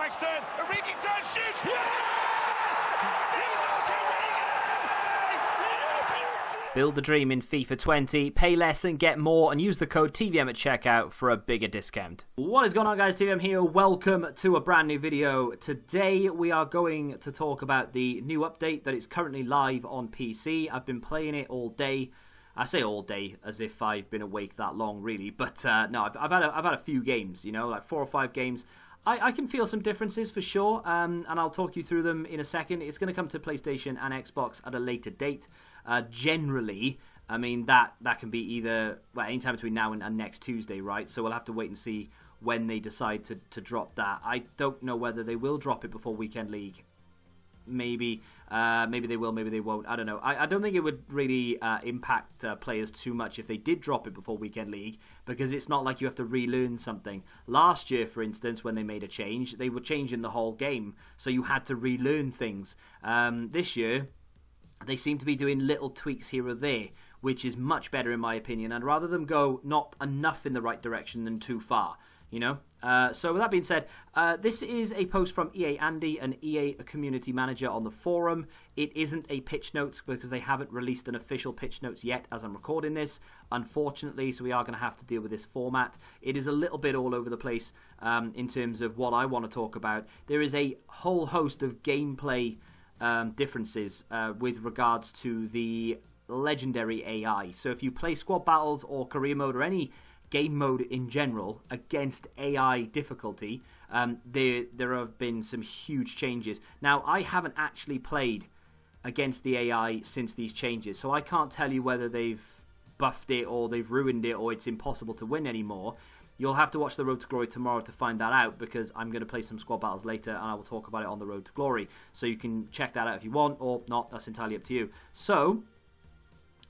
Back's turn. Origi turn, shoot! Build the dream in FIFA 20, pay less and get more, and use the code TVM at checkout for a bigger discount. What is going on, guys? TVM here. Welcome to a brand new video. Today we are going to talk about the new update that is currently live on PC. I've been playing it all day. I say all day as if I've been awake that long, really. But no, I've had a few games, you know, like 4 or 5 games. I can feel some differences for sure, and I'll talk you through them in a second. It's going to come to PlayStation and Xbox at a later date. Generally, I mean, that can be either, well, anytime between now and next Tuesday, right? So we'll have to wait and see when they decide to drop that. I don't know whether they will drop it before Weekend League. Maybe they will, maybe they won't. I don't know. I don't think it would really impact players too much if they did drop it before Weekend League, because it's not like you have to relearn something. Last year, for instance, when they made a change, they were changing the whole game, so you had to relearn things. This year, they seem to be doing little tweaks here or there, which is much better in my opinion. I'd rather them go not enough in the right direction than too far, you know? So with that being said, this is a post from EA Andy, an EA community manager on the forum. It isn't a pitch notes because they haven't released an official pitch notes yet as I'm recording this, unfortunately, so we are going to have to deal with this format. It is a little bit all over the place in terms of what I want to talk about. There is a whole host of gameplay differences with regards to the legendary AI. So if you play squad battles or career mode or any game mode in general against AI difficulty, there have been some huge changes. Now, I haven't actually played against the AI since these changes, so I can't tell you whether they've buffed it or they've ruined it or it's impossible to win anymore. You'll have to watch the Road to Glory tomorrow to find that out, because I'm going to play some squad battles later and I will talk about it on the Road to Glory. So you can check that out if you want, or not. That's entirely up to you. So,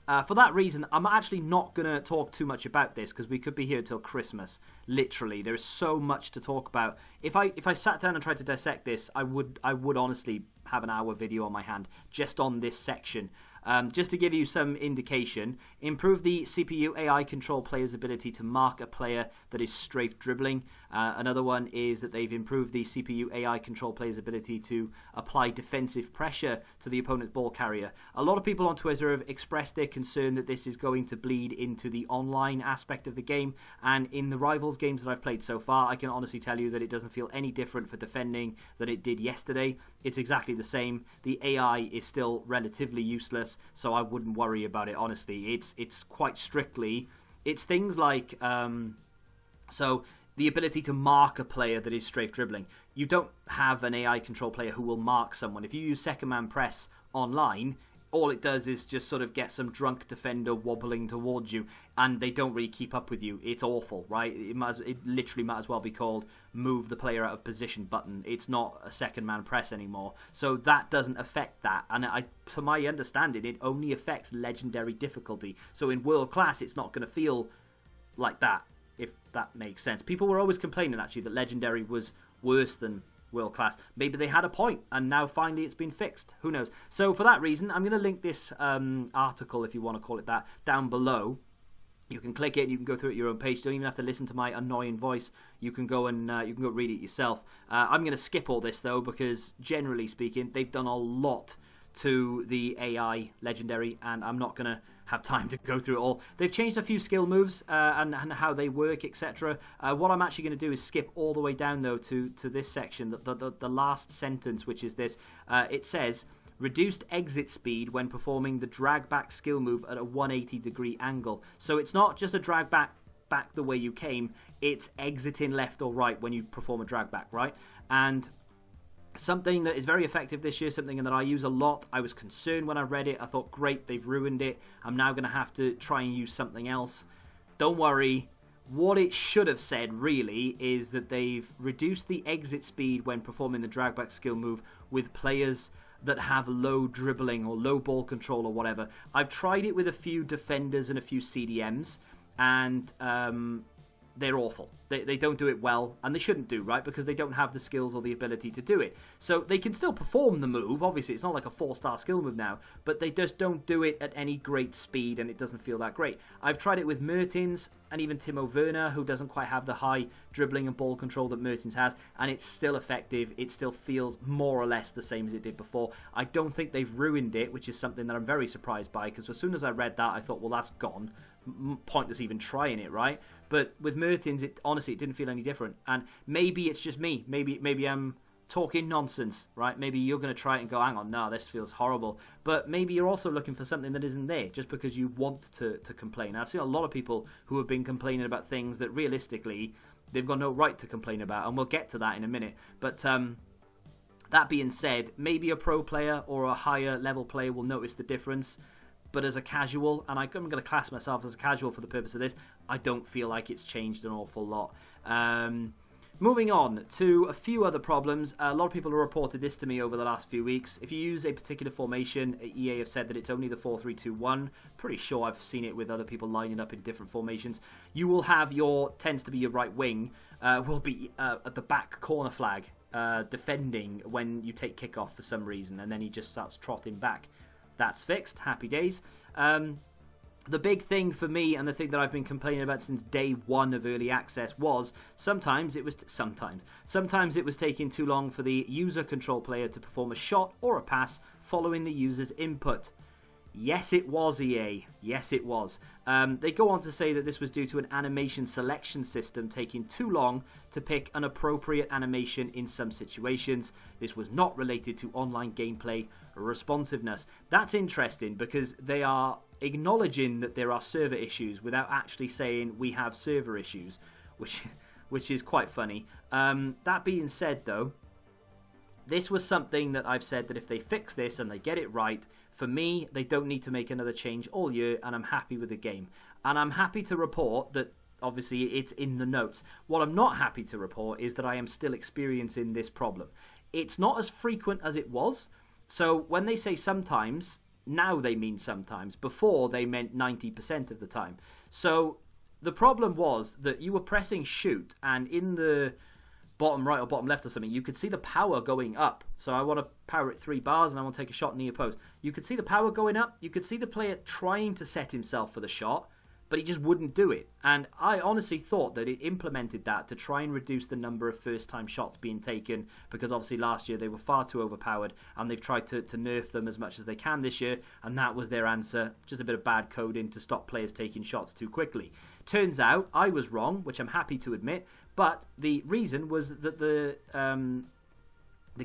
for that reason, I'm actually not going to talk too much about this, because we could be here till Christmas. Literally, there is so much to talk about. If I sat down and tried to dissect this, I would honestly have an hour video on my hand just on this section. Just to give you some indication, improve the CPU AI control player's ability to mark a player that is strafe dribbling. Another one is that they've improved the CPU AI control player's ability to apply defensive pressure to the opponent's ball carrier. A lot of people on Twitter have expressed their concern that this is going to bleed into the online aspect of the game, and in the Rivals games that I've played so far, I can honestly tell you that it doesn't feel any different for defending than it did yesterday. It's exactly the same. The AI is still relatively useless, so I wouldn't worry about it, honestly. It's quite strictly, it's things like, so the ability to mark a player that is strafe dribbling. You don't have an AI control player who will mark someone. If you use second man press online, all it does is just sort of get some drunk defender wobbling towards you, and they don't really keep up with you. It's awful, right? It literally might as well be called move the player out of position button. It's not a second man press anymore. So that doesn't affect that. And to my understanding, it only affects legendary difficulty. So in world class, it's not going to feel like that, if that makes sense. People were always complaining, actually, that legendary was worse than world class. Maybe they had a point and now finally it's been fixed. Who knows? So for that reason, I'm going to link this article, if you want to call it that, down below. You can click it, you can go through it at your own pace. You don't even have to listen to my annoying voice. You can go and you can go read it yourself. I'm going to skip all this though, because generally speaking, they've done a lot to the AI legendary, and I'm not going to have time to go through it all. They've changed a few skill moves and how they work, etc. What I'm actually going to do is skip all the way down though to this section, the last sentence, which is this. It says, reduced exit speed when performing the drag back skill move at a 180-degree angle. So it's not just a drag back the way you came, it's exiting left or right when you perform a drag back, right? And something that is very effective this year, something that I use a lot. I was concerned when I read it. I thought, great, they've ruined it. I'm now going to have to try and use something else. Don't worry. What it should have said, really, is that they've reduced the exit speed when performing the dragback skill move with players that have low dribbling or low ball control or whatever. I've tried it with a few defenders and a few CDMs, and they're awful. They don't do it well, and they shouldn't do, right? Because they don't have the skills or the ability to do it. So they can still perform the move. Obviously, it's not like a 4-star skill move now, but they just don't do it at any great speed, and it doesn't feel that great. I've tried it with Mertens and even Timo Werner, who doesn't quite have the high dribbling and ball control that Mertens has, and it's still effective. It still feels more or less the same as it did before. I don't think they've ruined it, which is something that I'm very surprised by, because as soon as I read that, I thought, well, that's gone. Pointless even trying it, right? But with Mertens, honestly, it didn't feel any different. And maybe it's just me. Maybe I'm talking nonsense, right? Maybe you're going to try it and go, hang on, no, this feels horrible. But maybe you're also looking for something that isn't there just because you want to complain. I've seen a lot of people who have been complaining about things that realistically they've got no right to complain about, and we'll get to that in a minute. But that being said, maybe a pro player or a higher level player will notice the difference. But as a casual, and I'm going to class myself as a casual for the purpose of this, I don't feel like it's changed an awful lot. Moving on to a few other problems. A lot of people have reported this to me over the last few weeks. If you use a particular formation, EA have said that it's only the 4-3-2-1. Pretty sure I've seen it with other people lining up in different formations. You will have tends to be your right wing, will be at the back corner flag, defending when you take kickoff for some reason, and then he just starts trotting back. That's fixed. Happy days. The big thing for me, and the thing that I've been complaining about since day one of early access, was sometimes it was taking too long for the user control player to perform a shot or a pass following the user's input. Yes, it was, EA. Yes, it was. They go on to say that this was due to an animation selection system taking too long to pick an appropriate animation in some situations. This was not related to online gameplay responsiveness. That's interesting because they are acknowledging that there are server issues without actually saying we have server issues, which is quite funny. That being said, though, this was something that I've said that if they fix this and they get it right, for me, they don't need to make another change all year, and I'm happy with the game. And I'm happy to report that, obviously, it's in the notes. What I'm not happy to report is that I am still experiencing this problem. It's not as frequent as it was. So when they say sometimes, now they mean sometimes. Before, they meant 90% of the time. So the problem was that you were pressing shoot, and in the bottom right or bottom left or something, you could see the power going up. So I want to power it 3 bars and I want to take a shot near post. You could see the power going up. You could see the player trying to set himself for the shot, but he just wouldn't do it. And I honestly thought that it implemented that to try and reduce the number of first-time shots being taken, because obviously last year they were far too overpowered, and they've tried to nerf them as much as they can this year, and that was their answer. Just a bit of bad coding to stop players taking shots too quickly. Turns out I was wrong, which I'm happy to admit, but the reason was that the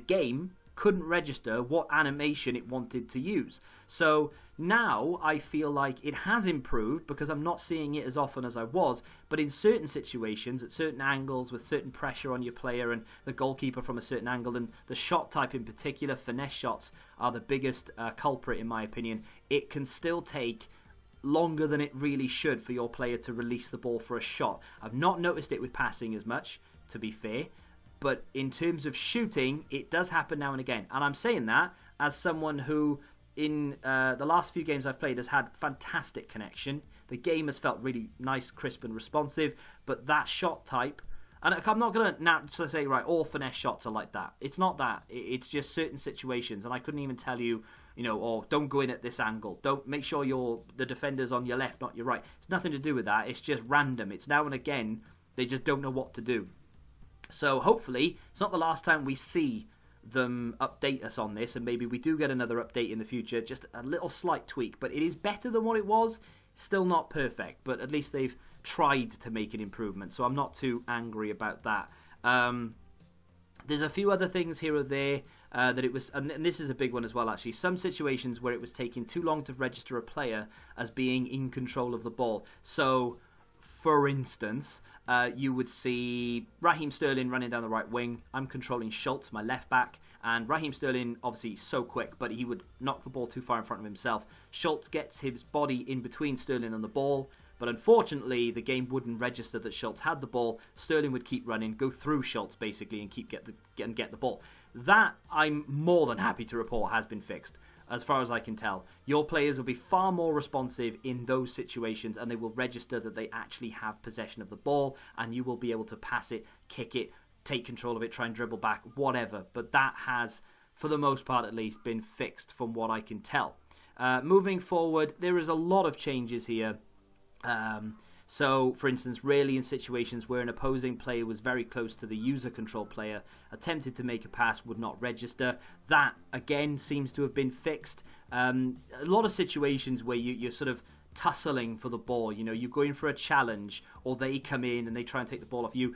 game couldn't register what animation it wanted to use. So now I feel like it has improved because I'm not seeing it as often as I was, but in certain situations, at certain angles, with certain pressure on your player and the goalkeeper from a certain angle, and the shot type in particular, finesse shots are the biggest culprit in my opinion. It can still take longer than it really should for your player to release the ball for a shot. I've not noticed it with passing as much, to be fair, but in terms of shooting, it does happen now and again. And I'm saying that as someone who, in the last few games I've played, has had fantastic connection. The game has felt really nice, crisp and responsive, but that shot type, and I'm not going to now say, right, all finesse shots are like that. It's not that. It's just certain situations, and I couldn't even tell you, or don't go in at this angle. Don't make sure the defender's on your left, not your right. It's nothing to do with that. It's just random. It's now and again, they just don't know what to do. So hopefully, it's not the last time we see them update us on this, and maybe we do get another update in the future, just a little slight tweak, but it is better than what it was. Still not perfect, but at least they've tried to make an improvement, so I'm not too angry about that. There's a few other things here or there that it was, and this is a big one as well actually, some situations where it was taking too long to register a player as being in control of the ball. So for instance, you would see Raheem Sterling running down the right wing. I'm controlling Schultz, my left back, and Raheem Sterling, obviously so quick, but he would knock the ball too far in front of himself. Schultz gets his body in between Sterling and the ball, But unfortunately, the game wouldn't register that Schultz had the ball. Sterling would keep running, go through Schultz basically, and get the ball. That, I'm more than happy to report, has been fixed. As far as I can tell, your players will be far more responsive in those situations, and they will register that they actually have possession of the ball, and you will be able to pass it, kick it, take control of it, try and dribble back, whatever. But that has, for the most part at least, been fixed from what I can tell. Moving forward, there is a lot of changes here. So, for instance, rarely in situations where an opposing player was very close to the user control player, attempted to make a pass would not register. That, again, seems to have been fixed. A lot of situations where you're sort of tussling for the ball, you know, you go in for a challenge, or they come in and they try and take the ball off you.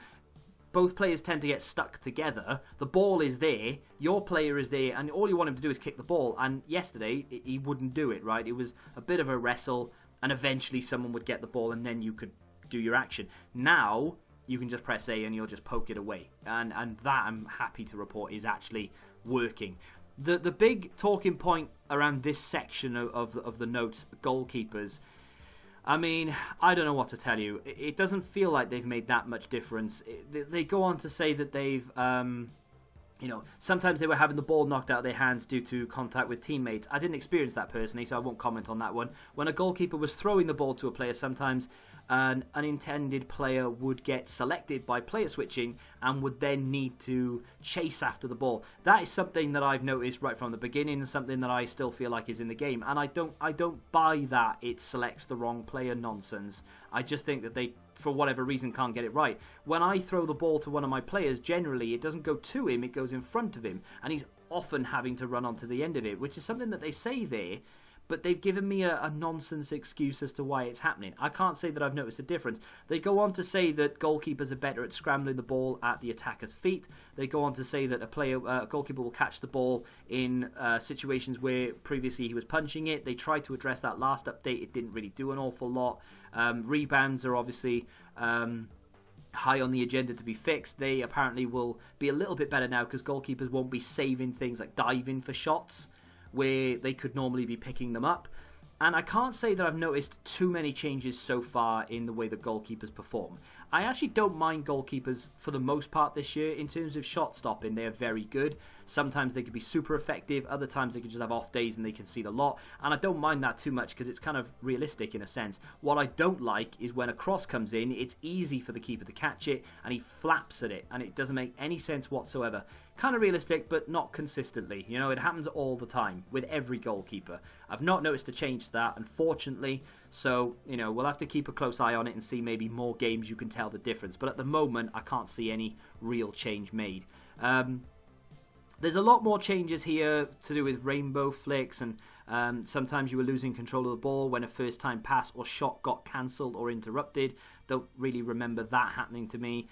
Both players tend to get stuck together. The ball is there, your player is there, and all you want him to do is kick the ball. And yesterday, he wouldn't do it, right? It was a bit of a wrestle, and eventually someone would get the ball and then you could do your action. Now, you can just press A and you'll just poke it away. And that, I'm happy to report, is actually working. The big talking point around this section of the notes, goalkeepers, I mean, I don't know what to tell you. It doesn't feel like they've made that much difference. They go on to say that they've... you know, sometimes they were having the ball knocked out of their hands due to contact with teammates. I didn't experience that personally, so I won't comment on that one. When a goalkeeper was throwing the ball to a player, sometimes an unintended player would get selected by player switching and would then need to chase after the ball. That is something that I've noticed right from the beginning, and something that I still feel like is in the game. And I don't buy that it selects the wrong player nonsense. I just think that they, for whatever reason, can't get it right. When I throw the ball to one of my players, generally it doesn't go to him, it goes in front of him, and he's often having to run onto the end of it, which is something that they say there, but they've given me a nonsense excuse as to why it's happening. I can't say that I've noticed a difference. They go on to say that goalkeepers are better at scrambling the ball at the attacker's feet. They go on to say that a goalkeeper will catch the ball in situations where previously he was punching it. They tried to address that last update. It didn't really do an awful lot. Rebounds are obviously high on the agenda to be fixed. They apparently will be a little bit better now because goalkeepers won't be saving things like diving for shots where they could normally be picking them up. And I can't say that I've noticed too many changes so far in the way that goalkeepers perform. I actually don't mind goalkeepers for the most part this year. In terms of shot stopping, they're very good. Sometimes they could be super effective. Other times they could just have off days and they concede a lot. And I don't mind that too much because it's kind of realistic in a sense. What I don't like is when a cross comes in, it's easy for the keeper to catch it and he flaps at it and it doesn't make any sense whatsoever. Kind of realistic, but not consistently. You know, it happens all the time with every goalkeeper. I've not noticed a change to that, unfortunately. So, you know, we'll have to keep a close eye on it and see maybe more games you can tell the difference. But at the moment, I can't see any real change made. There's a lot more changes here to do with rainbow flicks, and sometimes you were losing control of the ball when a first-time pass or shot got cancelled or interrupted. Don't really remember that happening to me.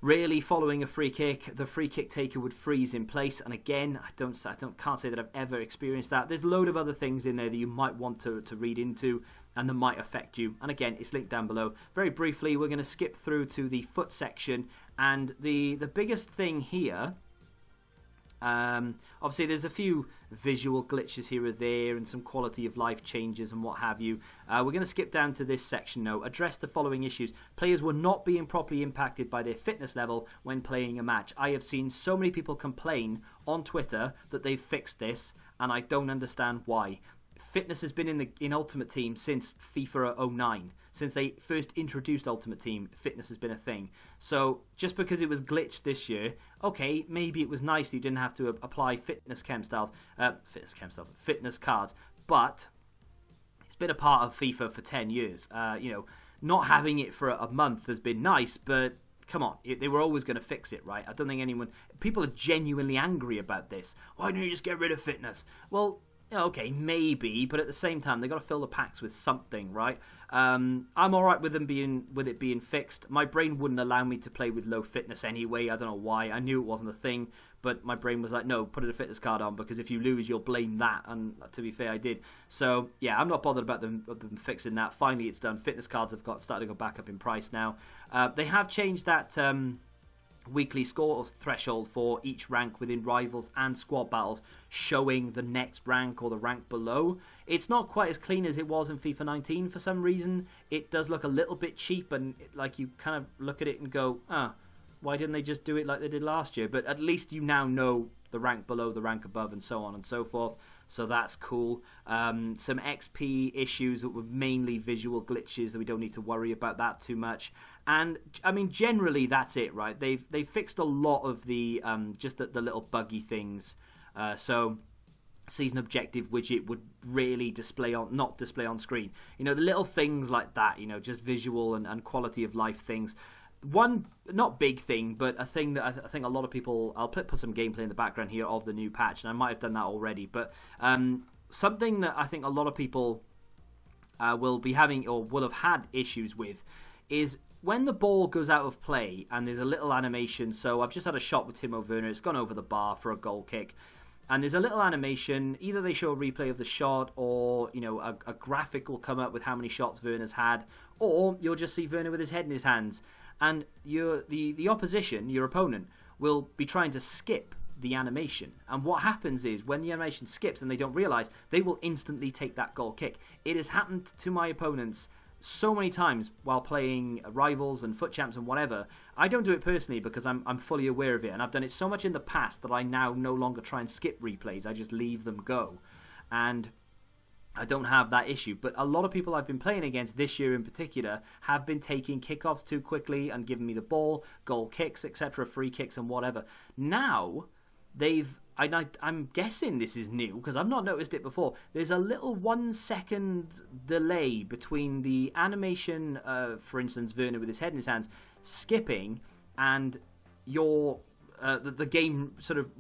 Really, following a free kick, the free kick taker would freeze in place. And again, can't say that I've ever experienced that. There's a load of other things in there that you might want to read into and that might affect you. And again, it's linked down below. Very briefly, we're going to skip through to the foot section. And the biggest thing here, obviously there's a few visual glitches here or there and some quality of life changes and what have you. We're going to skip down to this section now. Address the following issues. Players were not being properly impacted by their fitness level when playing a match. I have seen so many people complain on Twitter that they've fixed this, and I don't understand why. Fitness has been in Ultimate Team since FIFA 09. Since they first introduced Ultimate Team, fitness has been a thing. So just because it was glitched this year, okay, maybe it was nice that you didn't have to apply fitness cards, but it's been a part of FIFA for 10 years. You know, not having it for a month has been nice, but come on, they were always going to fix it, right? I don't think people are genuinely angry about this. Why don't you just get rid of fitness? Well, okay, maybe, but at the same time, they've got to fill the packs with something, right? I'm all right with it being fixed. My brain wouldn't allow me to play with low fitness anyway. I don't know why. I knew it wasn't a thing, but my brain was like, no, put a fitness card on, because if you lose, you'll blame that. And to be fair, I did. So yeah, I'm not bothered about them fixing that. Finally, it's done. Fitness cards have started to go back up in price now. They have changed that weekly score threshold for each rank within rivals and squad battles, showing the next rank or the rank below. It's not quite as clean as it was in FIFA 19 for some reason. It does look a little bit cheap, and like you kind of look at it and go, why didn't they just do it like they did last year? But at least you now know the rank below, the rank above, and so on and so forth. So that's cool. Some XP issues that were mainly visual glitches, that we don't need to worry about that too much. And I mean, generally that's it, right? They've fixed a lot of the just the little buggy things. So season objective widget would really not display on screen. You know, the little things like that. You know, just visual and quality of life things. One, not big thing, but a thing that I think a lot of people... I'll put some gameplay in the background here of the new patch, and I might have done that already, but something that I think a lot of people will be having or will have had issues with is when the ball goes out of play and there's a little animation. So I've just had a shot with Timo Werner. It's gone over the bar for a goal kick. And there's a little animation. Either they show a replay of the shot, or a graphic will come up with how many shots Werner's had, or you'll just see Werner with his head in his hands. And the opposition, your opponent, will be trying to skip the animation. And what happens is, when the animation skips and they don't realise, they will instantly take that goal kick. It has happened to my opponents so many times while playing rivals and foot champs and whatever. I don't do it personally because I'm fully aware of it. And I've done it so much in the past that I now no longer try and skip replays. I just leave them go. And I don't have that issue, but a lot of people I've been playing against this year in particular have been taking kickoffs too quickly and giving me the ball, goal kicks, etc., free kicks and whatever. Now, I'm guessing this is new because I've not noticed it before. There's a little 1 second delay between the animation, for instance, Werner with his head in his hands, skipping, and your... the game sort of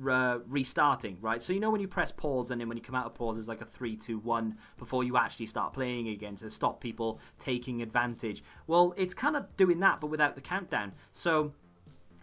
restarting, right? So you know when you press pause, and then when you come out of pause, there's like a 3, 2, 1 before you actually start playing again to stop people taking advantage. Well, it's kind of doing that, but without the countdown. So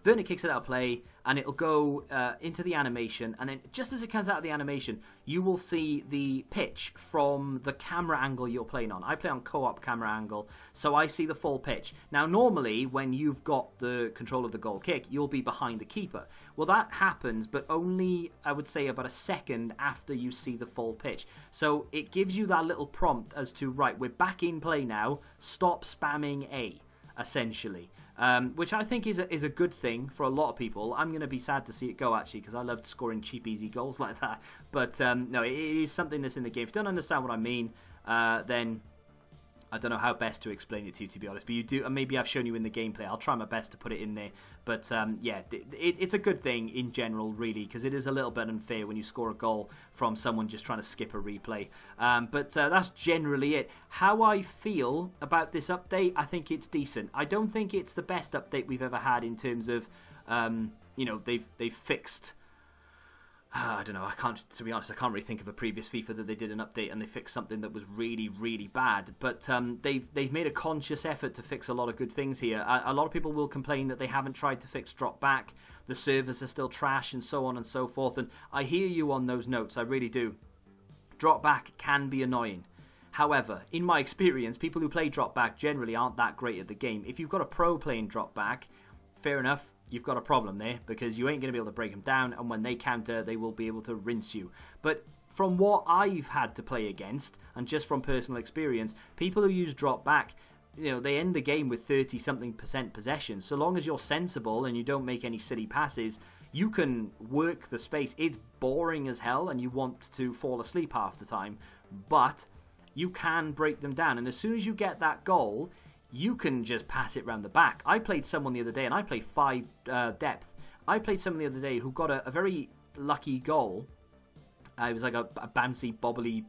Werner kicks it out of play, and it'll go into the animation, and then just as it comes out of the animation, you will see the pitch from the camera angle you're playing on. I play on co-op camera angle, so I see the full pitch. Now, normally, when you've got the control of the goal kick, you'll be behind the keeper. Well, that happens, but only, I would say, about a second after you see the full pitch. So it gives you that little prompt as to, right, we're back in play now, stop spamming A, essentially. Which I think is a good thing for a lot of people. I'm going to be sad to see it go, actually, because I loved scoring cheap, easy goals like that. But no, it is something that's in the game. If you don't understand what I mean, then I don't know how best to explain it to be honest. But you do, and maybe I've shown you in the gameplay. I'll try my best to put it in there. But yeah, it's a good thing in general, really, because it is a little bit unfair when you score a goal from someone just trying to skip a replay. But that's generally it. How I feel about this update, I think it's decent. I don't think it's the best update we've ever had in terms of, they've fixed... I don't know, to be honest, I can't really think of a previous FIFA that they did an update and they fixed something that was really, really bad. But they've made a conscious effort to fix a lot of good things here. A lot of people will complain that they haven't tried to fix drop back, the servers are still trash, and so on and so forth. And I hear you on those notes, I really do. Drop back can be annoying. However, in my experience, people who play drop back generally aren't that great at the game. If you've got a pro playing drop back, fair enough. You've got a problem there because you ain't going to be able to break them down, and when they counter, they will be able to rinse you. But from what I've had to play against, and just from personal experience, people who use drop back, they end the game with 30-something% possession. So long as you're sensible and you don't make any silly passes, you can work the space. It's boring as hell, and you want to fall asleep half the time, but you can break them down. And as soon as you get that goal, you can just pass it round the back. I played someone the other day, and I play 5 depth. I played someone the other day who got a very lucky goal. It was like a bouncy, bobbly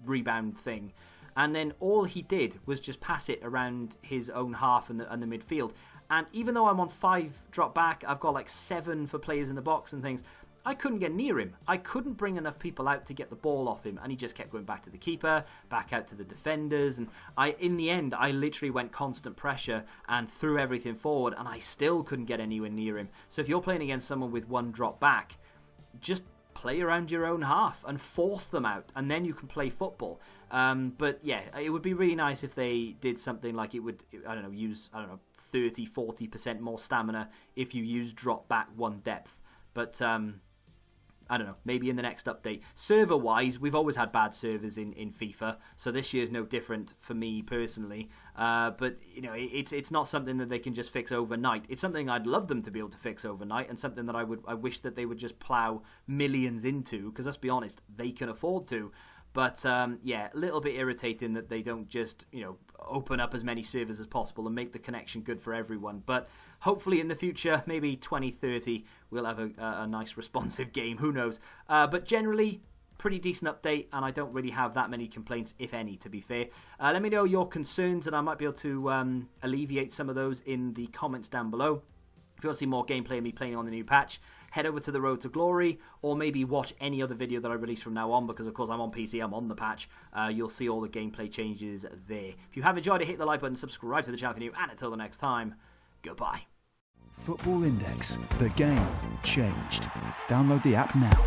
rebound thing. And then all he did was just pass it around his own half and the midfield. And even though I'm on 5 drop back, I've got like 7 for players in the box and things, I couldn't get near him. I couldn't bring enough people out to get the ball off him, and he just kept going back to the keeper, back out to the defenders, and in the end, I literally went constant pressure and threw everything forward, and I still couldn't get anywhere near him. So if you're playing against someone with 1 drop back, just play around your own half and force them out, and then you can play football. But yeah, it would be really nice if they did something like use 30-40% more stamina if you use drop back 1 depth. But I don't know, maybe in the next update. Server-wise, we've always had bad servers in FIFA, so this year's no different for me personally. But, you know, it's not something that they can just fix overnight. It's something I'd love them to be able to fix overnight, and something that I wish that they would just plow millions into, because let's be honest, they can afford to. But, yeah, a little bit irritating that they don't just, you know, open up as many servers as possible and make the connection good for everyone. But hopefully in the future, maybe 2030, we'll have a nice responsive game. Who knows? But generally, pretty decent update, and I don't really have that many complaints, if any, to be fair. Let me know your concerns, and I might be able to alleviate some of those in the comments down below. If you want to see more gameplay of me playing on the new patch, head over to the Road to Glory, or maybe watch any other video that I release from now on, because of course I'm on PC, I'm on the patch. You'll see all the gameplay changes there. If you have enjoyed it, hit the like button, subscribe to the channel if you're new, and until the next time, goodbye. Football Index, the game changed. Download the app now.